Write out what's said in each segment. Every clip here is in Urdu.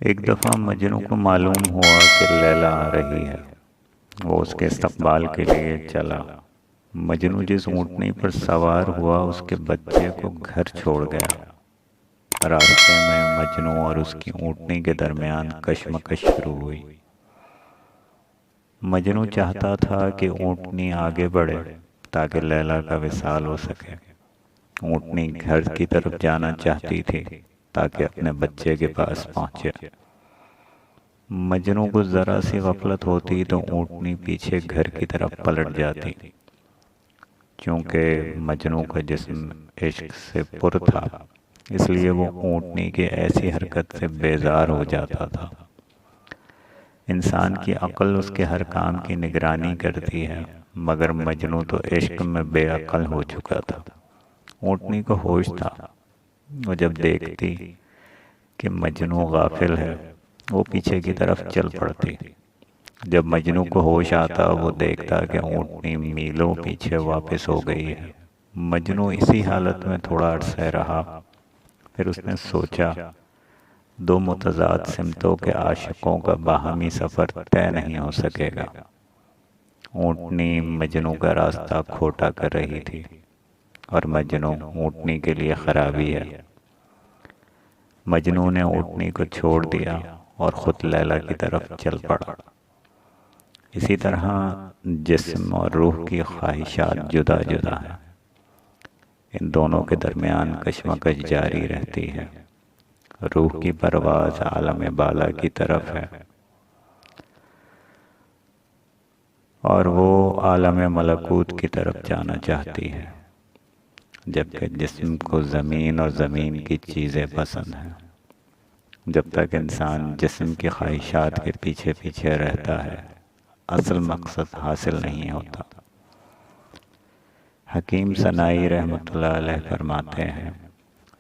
ایک دفعہ مجنو کو معلوم ہوا کہ لیلا آ رہی ہے۔ وہ اس کے استقبال کے لیے چلا۔ مجنو جس اونٹنی پر سوار ہوا اس کے بچے کو گھر چھوڑ گیا۔ راستے میں مجنو اور اس کی اونٹنی کے درمیان کشمکش شروع ہوئی۔ مجنو چاہتا تھا کہ اونٹنی آگے بڑھے تاکہ لیلا کا وصال ہو سکے۔ اونٹنی گھر کی طرف جانا چاہتی تھی تاکہ اپنے بچے کے پاس پہنچے۔ مجنو کو ذرا سی غفلت ہوتی تو اونٹنی پیچھے گھر کی طرف پلٹ جاتی۔ چونکہ مجنو کا جسم عشق سے پر تھا، اس لیے وہ اونٹنی کی ایسی حرکت سے بیزار ہو جاتا تھا۔ انسان کی عقل اس کے ہر کام کی نگرانی کرتی ہے، مگر مجنو تو عشق میں بے عقل ہو چکا تھا۔ اونٹنی کو ہوش تھا۔ وہ جب دیکھتی کہ مجنو غافل ہے، وہ پیچھے کی طرف چل پڑتی۔ جب مجنو کو ہوش آتا وہ دیکھتا کہ اونٹنی میلوں پیچھے واپس ہو گئی ہے۔ مجنو اسی حالت میں تھوڑا عرصہ رہا، پھر اس نے سوچا دو متضاد سمتوں کے عاشقوں کا باہمی سفر طے نہیں ہو سکے گا۔ اونٹنی مجنو کا راستہ کھوٹا کر رہی تھی اور مجنو اونٹنی کے لیے خرابی ہے۔ مجنو نے اونٹنی کو چھوڑ دیا اور خود لیلا کی طرف چل پڑا۔ اسی طرح جسم اور روح کی خواہشات جدا جدا ہیں۔ ان دونوں کے درمیان کشمکش جاری رہتی ہے۔ روح کی پرواز عالم بالا کی طرف ہے اور وہ عالم ملکوت کی طرف جانا چاہتی ہے، جبکہ جسم کو زمین اور زمین کی چیزیں پسند ہیں۔ جب تک انسان جسم کی خواہشات کے پیچھے پیچھے رہتا ہے، اصل مقصد حاصل نہیں ہوتا۔ حکیم سنائی رحمۃ اللہ علیہ فرماتے ہیں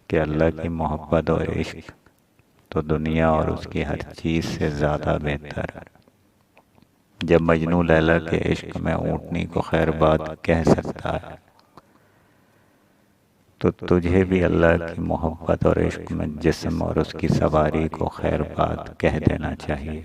کہ اللہ کی محبت اور عشق تو دنیا اور اس کی ہر چیز سے زیادہ بہتر ہے۔ جب مجنو لیلا کے عشق میں اونٹنی کو خیر بات کہہ سکتا ہے، تو تجھے بھی اللہ کی محبت اور عشق میں جسم اور اس کی سواری کو خیر بات کہہ دینا چاہیے۔